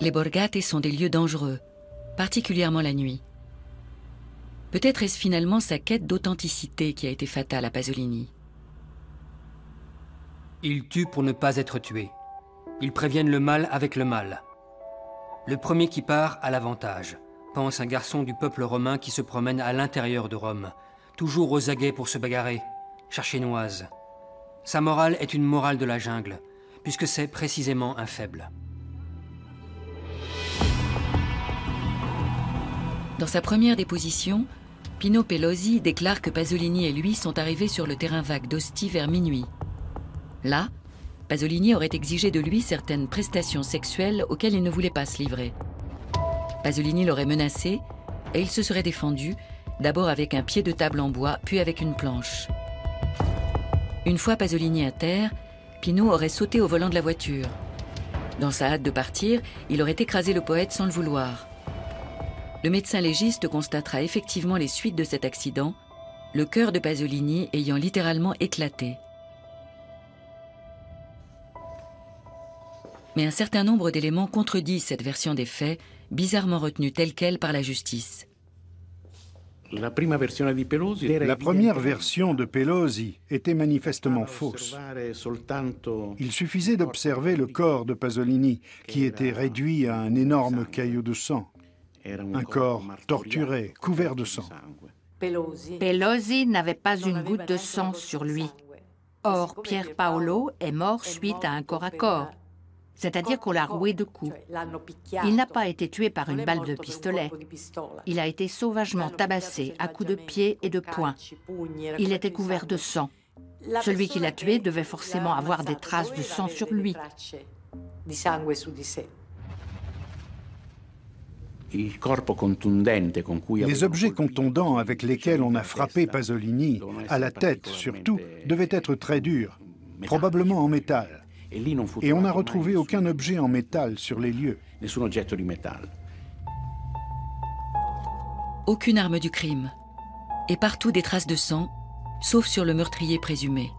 Les borgate sont des lieux dangereux, particulièrement la nuit. Peut-être est-ce finalement sa quête d'authenticité qui a été fatale à Pasolini. Ils tuent pour ne pas être tués. Ils préviennent le mal avec le mal. Le premier qui part a l'avantage, pense un garçon du peuple romain qui se promène à l'intérieur de Rome, toujours aux aguets pour se bagarrer, chercher noise. Sa morale est une morale de la jungle, puisque c'est précisément un faible. Dans sa première déposition, Pino Pelosi déclare que Pasolini et lui sont arrivés sur le terrain vague d'Ostie vers minuit. Là, Pasolini aurait exigé de lui certaines prestations sexuelles auxquelles il ne voulait pas se livrer. Pasolini l'aurait menacé et il se serait défendu, d'abord avec un pied de table en bois, puis avec une planche. Une fois Pasolini à terre, Pino aurait sauté au volant de la voiture. Dans sa hâte de partir, il aurait écrasé le poète sans le vouloir. Le médecin légiste constatera effectivement les suites de cet accident, le cœur de Pasolini ayant littéralement éclaté. Mais un certain nombre d'éléments contredisent cette version des faits, bizarrement retenue telle quelle par la justice. La première version de Pelosi était manifestement fausse. Il suffisait d'observer le corps de Pasolini, qui était réduit à un énorme caillot de sang. Un corps torturé, couvert de sang. Pelosi n'avait pas une goutte de sang sur lui. Or, Pier Paolo est mort suite à un corps à corps. C'est-à-dire qu'on l'a roué de coups. Il n'a pas été tué par une balle de pistolet. Il a été sauvagement tabassé à coups de pied et de poing. Il était couvert de sang. Celui qui l'a tué devait forcément avoir des traces de sang sur lui. Les objets contondants avec lesquels on a frappé Pasolini, à la tête surtout, devaient être très durs, probablement en métal. Et on n'a retrouvé aucun objet en métal sur les lieux. Aucune arme du crime. Et partout des traces de sang, sauf sur le meurtrier présumé.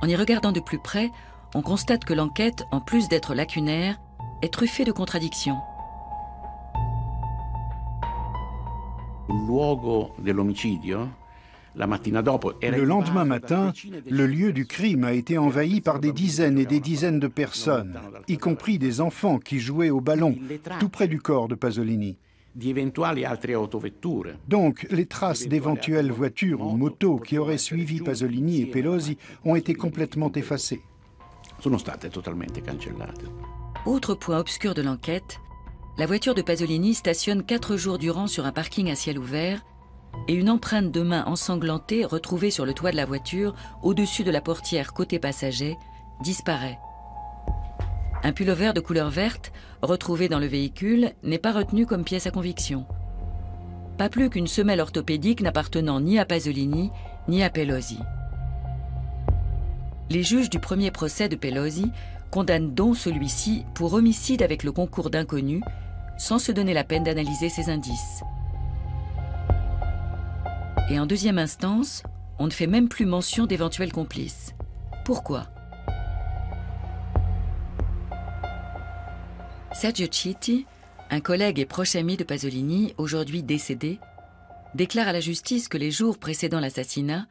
En y regardant de plus près, on constate que l'enquête, en plus d'être lacunaire, est truffée de contradictions. Le lendemain matin, le lieu du crime a été envahi par des dizaines et des dizaines de personnes, y compris des enfants qui jouaient au ballon, tout près du corps de Pasolini. Donc, les traces d'éventuelles voitures ou motos qui auraient suivi Pasolini et Pelosi ont été complètement effacées. Autre point obscur de l'enquête, la voiture de Pasolini stationne 4 jours durant sur un parking à ciel ouvert et une empreinte de main ensanglantée retrouvée sur le toit de la voiture, au-dessus de la portière côté passager, disparaît. Un pullover de couleur verte, retrouvé dans le véhicule, n'est pas retenu comme pièce à conviction. Pas plus qu'une semelle orthopédique n'appartenant ni à Pasolini, ni à Pelosi. Les juges du premier procès de Pelosi condamnent donc celui-ci pour homicide avec le concours d'inconnus, sans se donner la peine d'analyser ses indices. Et en deuxième instance, on ne fait même plus mention d'éventuels complices. Pourquoi? Sergio Citti, un collègue et proche ami de Pasolini, aujourd'hui décédé, déclare à la justice que les jours précédant l'assassinat,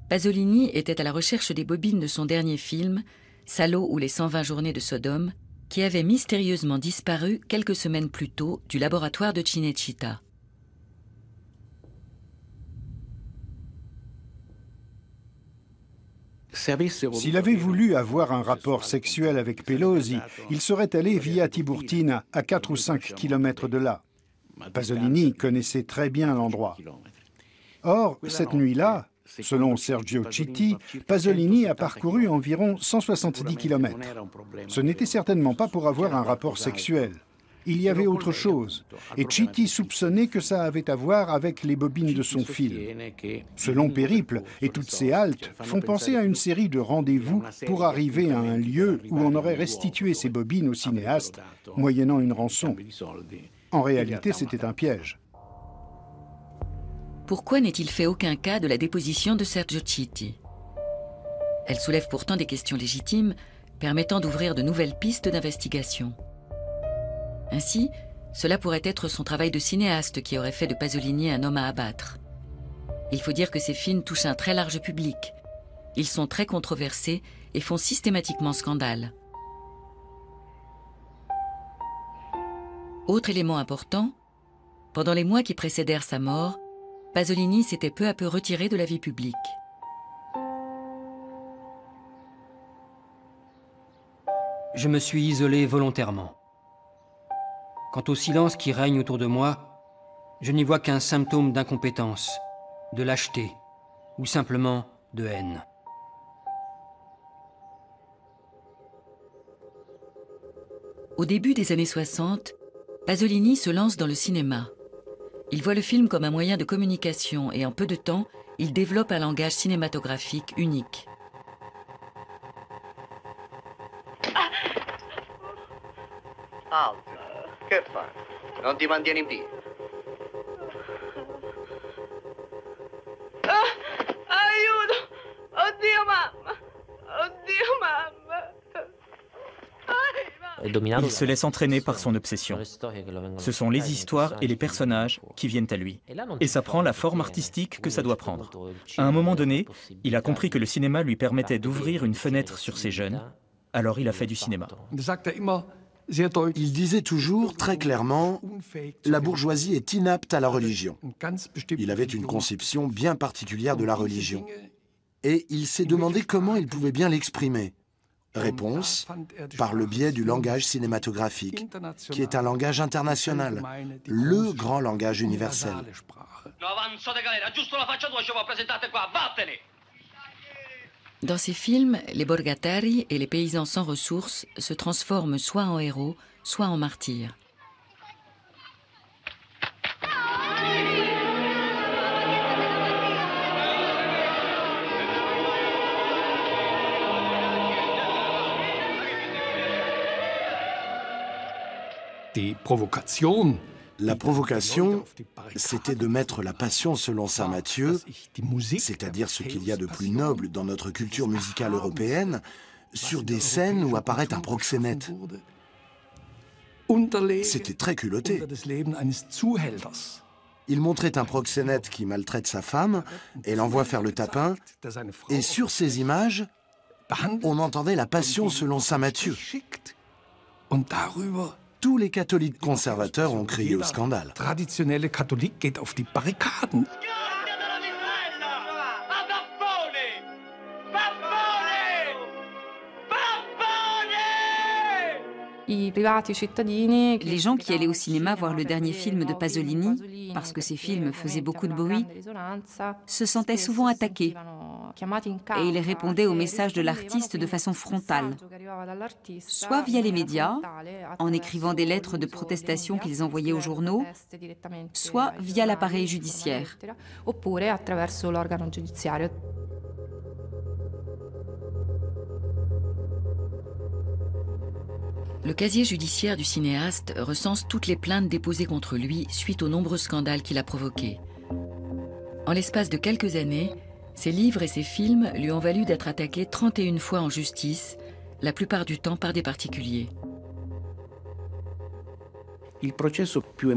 Pasolini était à la recherche des bobines de son dernier film, Salo ou les 120 journées de Sodome, qui avait mystérieusement disparu quelques semaines plus tôt du laboratoire de Cinecittà. S'il avait voulu avoir un rapport sexuel avec Pelosi, il serait allé via Tiburtina, à 4 ou 5 kilomètres de là. Pasolini connaissait très bien l'endroit. Or, cette nuit-là, selon Sergio Citti, Pasolini a parcouru environ 170 kilomètres. Ce n'était certainement pas pour avoir un rapport sexuel. Il y avait autre chose, et Citti soupçonnait que ça avait à voir avec les bobines de son film. Ce long périple et toutes ces haltes font penser à une série de rendez-vous pour arriver à un lieu où on aurait restitué ces bobines au cinéaste, moyennant une rançon. En réalité, c'était un piège. Pourquoi n'est-il fait aucun cas de la déposition de Sergio Citti? Elle soulève pourtant des questions légitimes, permettant d'ouvrir de nouvelles pistes d'investigation. Ainsi, cela pourrait être son travail de cinéaste qui aurait fait de Pasolini un homme à abattre. Il faut dire que ces films touchent un très large public. Ils sont très controversés et font systématiquement scandale. Autre élément important, pendant les mois qui précédèrent sa mort, Pasolini s'était peu à peu retiré de la vie publique. Je me suis isolé volontairement. Quant au silence qui règne autour de moi, je n'y vois qu'un symptôme d'incompétence, de lâcheté ou simplement de haine. Au début des années 60, Pasolini se lance dans le cinéma. Il voit le film comme un moyen de communication et en peu de temps, il développe un langage cinématographique unique. Alza, che fai? Non ti mantieni in piedi? Aiuto! Oddio, mamma! Oddio, mamma! Il se laisse entraîner par son obsession. Ce sont les histoires et les personnages qui viennent à lui. Et ça prend la forme artistique que ça doit prendre. À un moment donné, il a compris que le cinéma lui permettait d'ouvrir une fenêtre sur ces jeunes. Alors il a fait du cinéma. Il disait toujours très clairement « La bourgeoisie est inapte à la religion ». Il avait une conception bien particulière de la religion. Et il s'est demandé comment il pouvait bien l'exprimer. Réponse, par le biais du langage cinématographique, qui est un langage international, le grand langage universel. Dans ces films, les borgatari et les paysans sans ressources se transforment soit en héros, soit en martyrs. La provocation, c'était de mettre la passion selon saint Matthieu, c'est-à-dire ce qu'il y a de plus noble dans notre culture musicale européenne, sur des scènes où apparaît un proxénète. C'était très culotté. Il montrait un proxénète qui maltraite sa femme et l'envoie faire le tapin, et sur ces images, on entendait la passion selon saint Matthieu. Tous les catholiques conservateurs ont crié au scandale. Les gens qui allaient au cinéma voir le dernier film de Pasolini, parce que ces films faisaient beaucoup de bruit, se sentaient souvent attaqués et ils répondaient au message de l'artiste de façon frontale, soit via les médias, en écrivant des lettres de protestation qu'ils envoyaient aux journaux, soit via l'appareil judiciaire. Le casier judiciaire du cinéaste recense toutes les plaintes déposées contre lui suite aux nombreux scandales qu'il a provoqués. En l'espace de quelques années, ses livres et ses films lui ont valu d'être attaqué 31 fois en justice, la plupart du temps par des particuliers.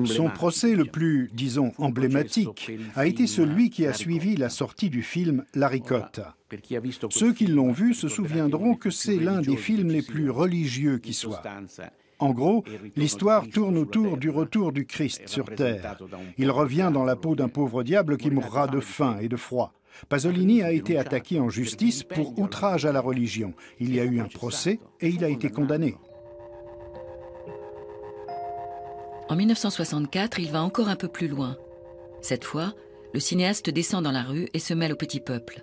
Son procès le plus, disons, emblématique a été celui qui a suivi la sortie du film La Ricotta. Ceux qui l'ont vu se souviendront que c'est l'un des films les plus religieux qui soit. En gros, l'histoire tourne autour du retour du Christ sur Terre. Il revient dans la peau d'un pauvre diable qui mourra de faim et de froid. Pasolini a été attaqué en justice pour outrage à la religion. Il y a eu un procès et il a été condamné. En 1964, il va encore un peu plus loin. Cette fois, le cinéaste descend dans la rue et se mêle au petit peuple.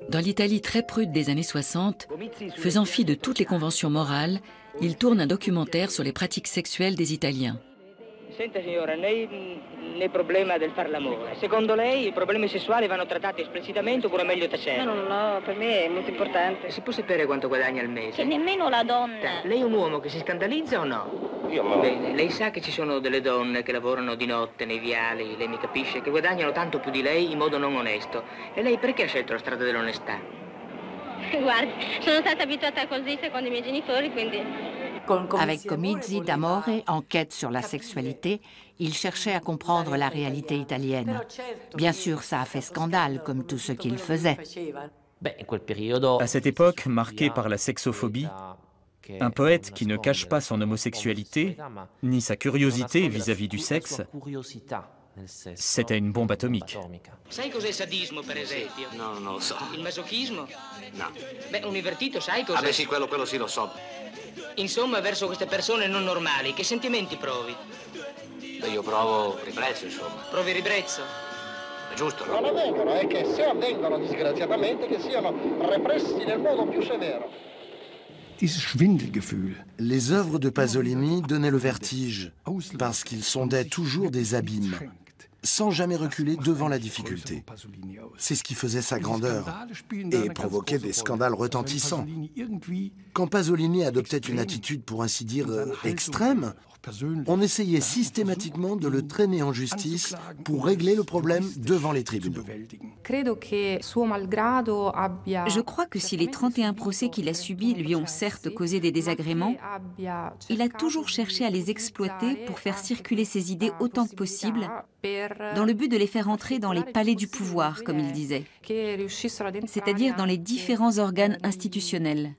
Dans l'Italie très prude des années 60, faisant fi de toutes les conventions morales, il tourne un documentaire sur les pratiques sexuelles des Italiens. Senta signora, nel problema del far l'amore, secondo lei i problemi sessuali vanno trattati esplicitamente oppure meglio tacere? No, per me è molto importante. Si può sapere quanto guadagna al mese? Che nemmeno la donna. Lei è un uomo che si scandalizza o no? Io no. Bene, lei sa che ci sono delle donne che lavorano di notte nei viali, lei mi capisce, che guadagnano tanto più di lei in modo non onesto. E lei perché ha scelto la strada dell'onestà? Guardi, sono stata abituata così secondo i miei genitori, quindi... Avec Comizi d'Amore, enquête sur la sexualité, il cherchait à comprendre la réalité italienne. Bien sûr, ça a fait scandale, comme tout ce qu'il faisait. À cette époque, marquée par la sexophobie, un poète qui ne cache pas son homosexualité, ni sa curiosité vis-à-vis du sexe, c'était une bombe atomique. Sai cos'è sadismo, per esempio? No, non lo so. Il masochismo? No. Beh, un invertito sai cos'è? Ah beh sì, quello sì lo so. Insomma, verso queste persone non normali, che sentimenti provi? Beh, io provo ribrezzo, insomma. Provi ribrezzo? È giusto, no? Non avvengono, è che se avvengono disgraziatamente che siano repressi nel modo più severo. Les œuvres de Pasolini donnaient le vertige parce qu'il sondait toujours des abîmes, sans jamais reculer devant la difficulté. C'est ce qui faisait sa grandeur et provoquait des scandales retentissants. Quand Pasolini adoptait une attitude, pour ainsi dire, extrême, on essayait systématiquement de le traîner en justice pour régler le problème devant les tribunaux. Je crois que si les 31 procès qu'il a subis lui ont certes causé des désagréments, il a toujours cherché à les exploiter pour faire circuler ses idées autant que possible, dans le but de les faire entrer dans les palais du pouvoir, comme il disait, c'est-à-dire dans les différents organes institutionnels.